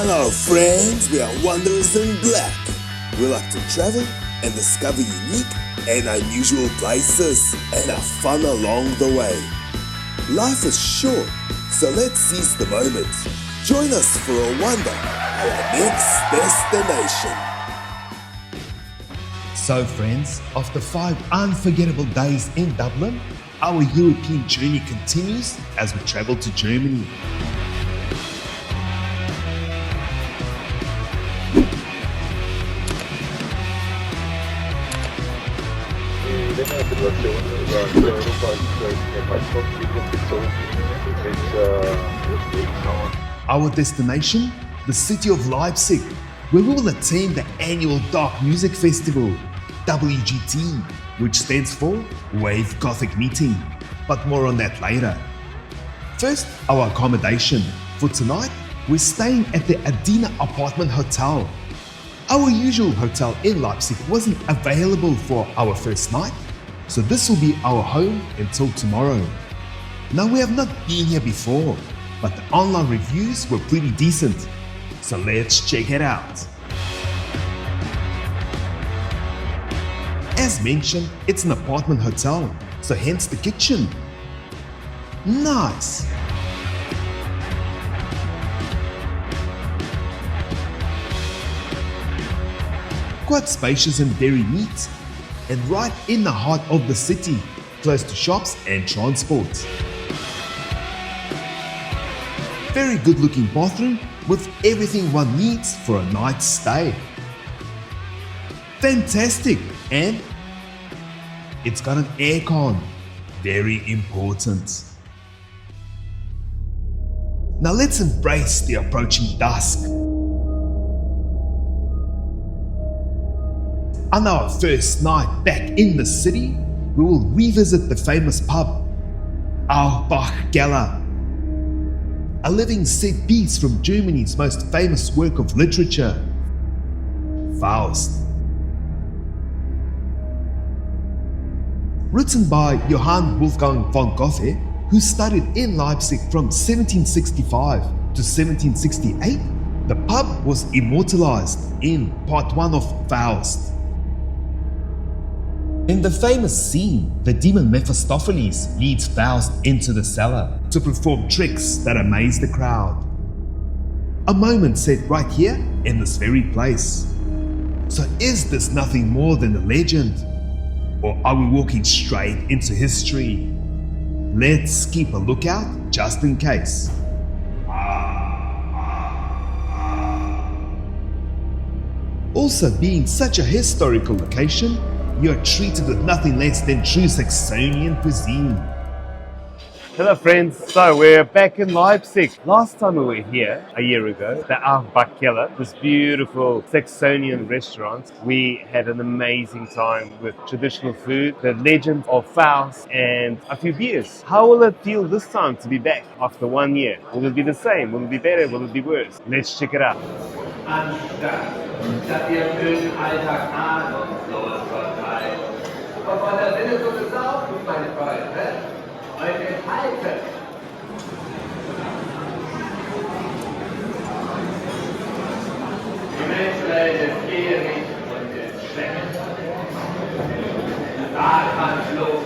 Hello friends, we are Wanderers in Black. We like to travel and discover unique and unusual places and have fun along the way. Life is short, so let's seize the moment. Join us for a wander at our next destination. So friends, after 5 unforgettable days in Dublin, our European journey continues as we travel to Germany. Our destination, the city of Leipzig, where we will attend the annual Dark Music Festival, WGT, which stands for Wave Gothic Meeting, but more on that later. First, our accommodation. For tonight, we're staying at the Adina Apartment Hotel. Our usual hotel in Leipzig wasn't available for our first night, so this will be our home until tomorrow. Now, we have not been here before, but the online reviews were pretty decent, so let's check it out. As mentioned, it's an apartment hotel, so hence the kitchen. Nice! Quite spacious and very neat, and right in the heart of the city, close to shops and transport. Very good looking bathroom with everything one needs for a night's stay. Fantastic! And it's got an aircon, very important. Now let's embrace the approaching dusk. On our first night back in the city, we will revisit the famous pub, our Bach, a living set piece from Germany's most famous work of literature, Faust. Written by Johann Wolfgang von Goethe, who studied in Leipzig from 1765 to 1768, the pub was immortalized in part 1 of Faust. In the famous scene, the demon Mephistopheles leads Faust into the cellar to perform tricks that amaze the crowd. A moment set right here in this very place. So is this nothing more than a legend? Or are we walking straight into history? Let's keep a lookout just in case. Also, being such a historical location, you are treated with nothing less than true Saxonian cuisine. Hello friends, so we're back in Leipzig. Last time we were here, a year ago, the Bach, this beautiful Saxonian restaurant. We had an amazing time with traditional food, the legend of Faust, and a few beers. How will it feel this time to be back after 1 year? Will it be the same? Will it be better? Will it be worse? Let's check it out. Statt ihr schönen Alltag ahnungslos vertreibt. Aber von der Sinne so gesaugt, meine Freunde, euch enthalten. Die Menschheit ist gierig und ist schlecht. Atemlos.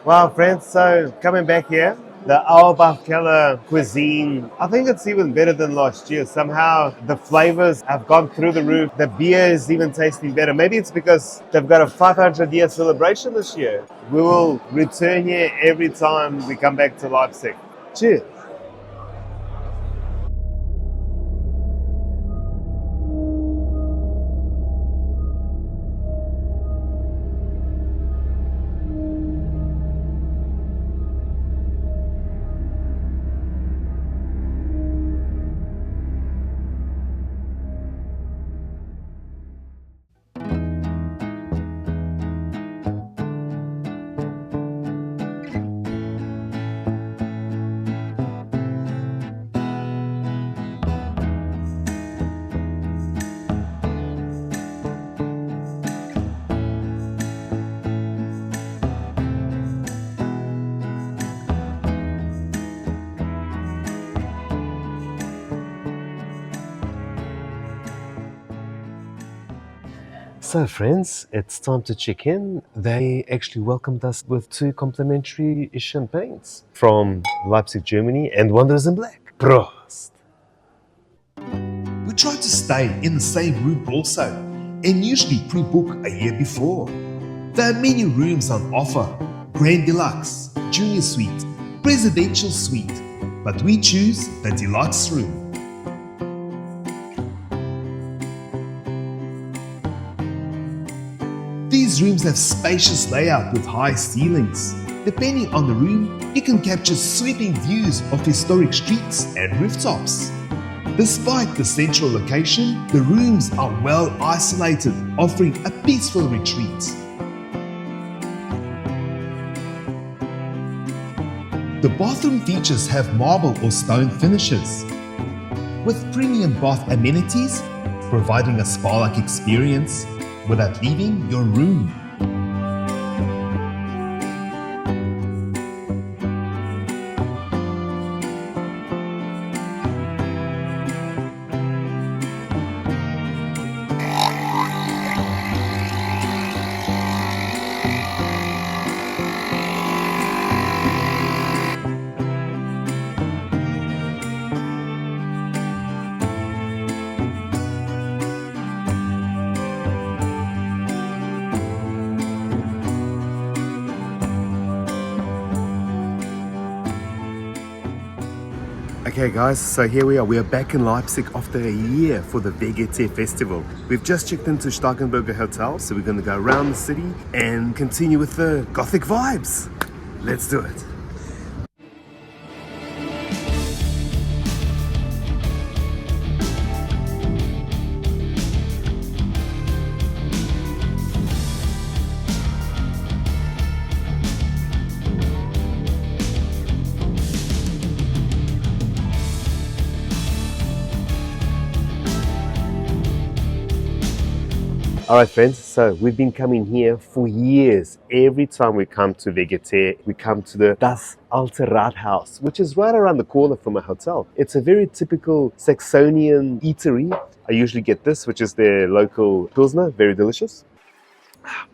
Wow friends, so coming back here, the Auerbach Keller cuisine, I think it's even better than last year. Somehow the flavors have gone through the roof. The beer is even tasting better. Maybe it's because they've got a 500-year celebration this year. We will return here every time we come back to Leipzig. Cheers. So friends, it's time to check in. They actually welcomed us with 2 complimentary champagnes from Leipzig, Germany, and Wanderers in Black. Prost! We try to stay in the same room also, and usually pre-book a year before. There are many rooms on offer: Grand Deluxe, Junior Suite, Presidential Suite, but we choose the Deluxe room. These rooms have spacious layout with high ceilings. Depending on the room, you can capture sweeping views of historic streets and rooftops. Despite the central location, the rooms are well isolated, offering a peaceful retreat. The bathroom features have marble or stone finishes, with premium bath amenities, providing a spa-like experience without leaving your room. Okay guys, so here we are. We are back in Leipzig after a year for the VGT Festival. We've just checked into Steigenberger Hotel, so we're going to go around the city and continue with the Gothic vibes. Let's do it. Alright friends, so we've been coming here for years. Every time we come to VGT, we come to the Das Alte Rathaus, which is right around the corner from a hotel. It's a very typical Saxonian eatery. I usually get this, which is their local Pilsner, very delicious.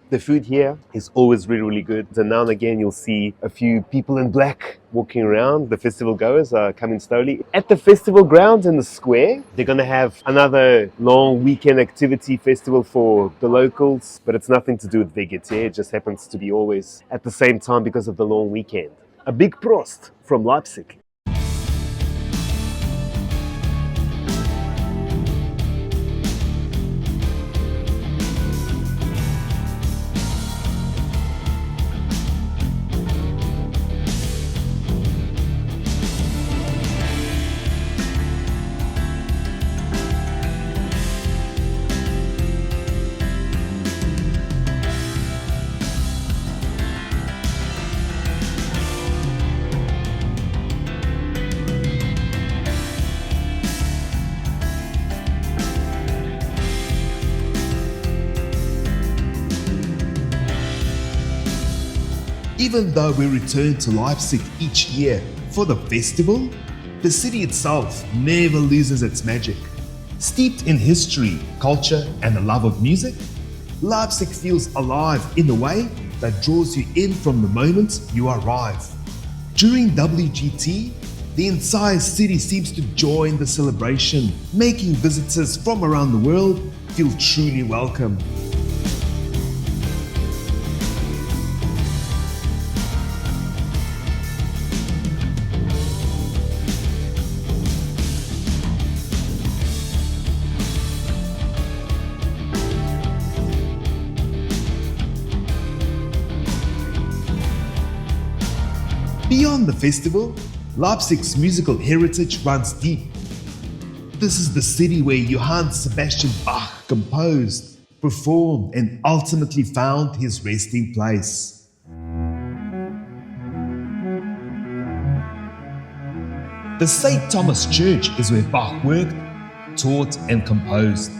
The food here is always really, really good. And now and again, you'll see a few people in black walking around. The festival goers are coming slowly. At the festival grounds in the square, they're going to have another long weekend activity festival for the locals, but it's nothing to do with VGT. It just happens to be always at the same time because of the long weekend. A big Prost from Leipzig. Even though we return to Leipzig each year for the festival, the city itself never loses its magic. Steeped in history, culture, and the love of music, Leipzig feels alive in a way that draws you in from the moment you arrive. During WGT, the entire city seems to join the celebration, making visitors from around the world feel truly welcome. Beyond the festival, Leipzig's musical heritage runs deep. This is the city where Johann Sebastian Bach composed, performed, and ultimately found his resting place. The St. Thomas Church is where Bach worked, taught, and composed.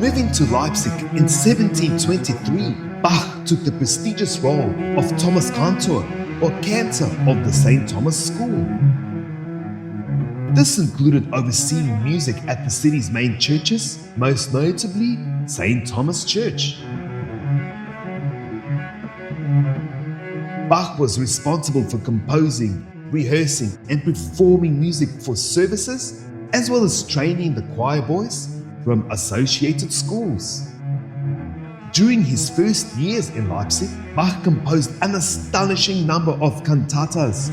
Moving to Leipzig in 1723, Bach took the prestigious role of Thomas Cantor, or cantor of the St. Thomas School. This included overseeing music at the city's main churches, most notably St. Thomas Church. Bach was responsible for composing, rehearsing, and performing music for services, as well as training the choir boys from associated schools. During his first years in Leipzig, Bach composed an astonishing number of cantatas.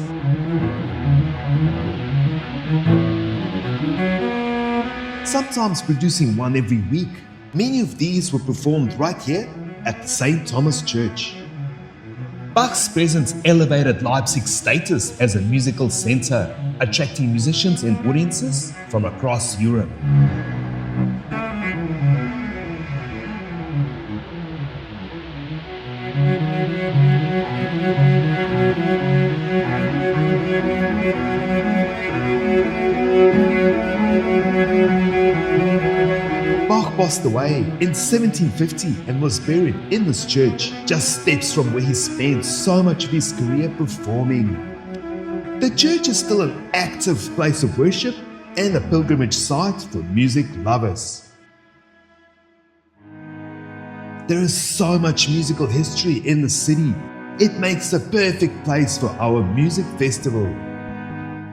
Sometimes producing one every week. Many of these were performed right here at the St. Thomas Church. Bach's presence elevated Leipzig's status as a musical center, attracting musicians and audiences from across Europe. Bach passed away in 1750 and was buried in this church, just steps from where he spent so much of his career performing. The church is still an active place of worship and a pilgrimage site for music lovers. There is so much musical history in the city. It makes a perfect place for our music festival.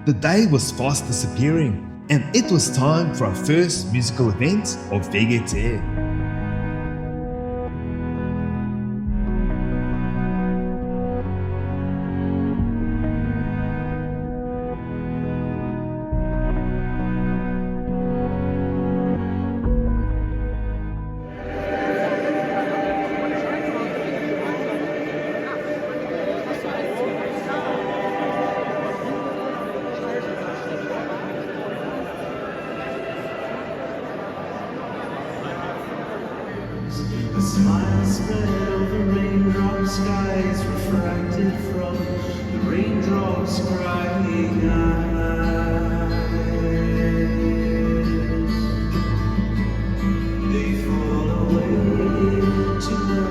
The day was fast disappearing, and it was time for our first musical event of VGT. A smile spread over raindrop skies, refracted from the raindrops crying eyes. They fall away to the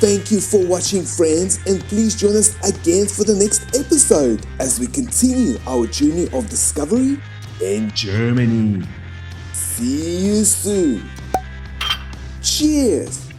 Thank you for watching, friends, and please join us again for the next episode as we continue our journey of discovery In Germany. See you soon. Cheers!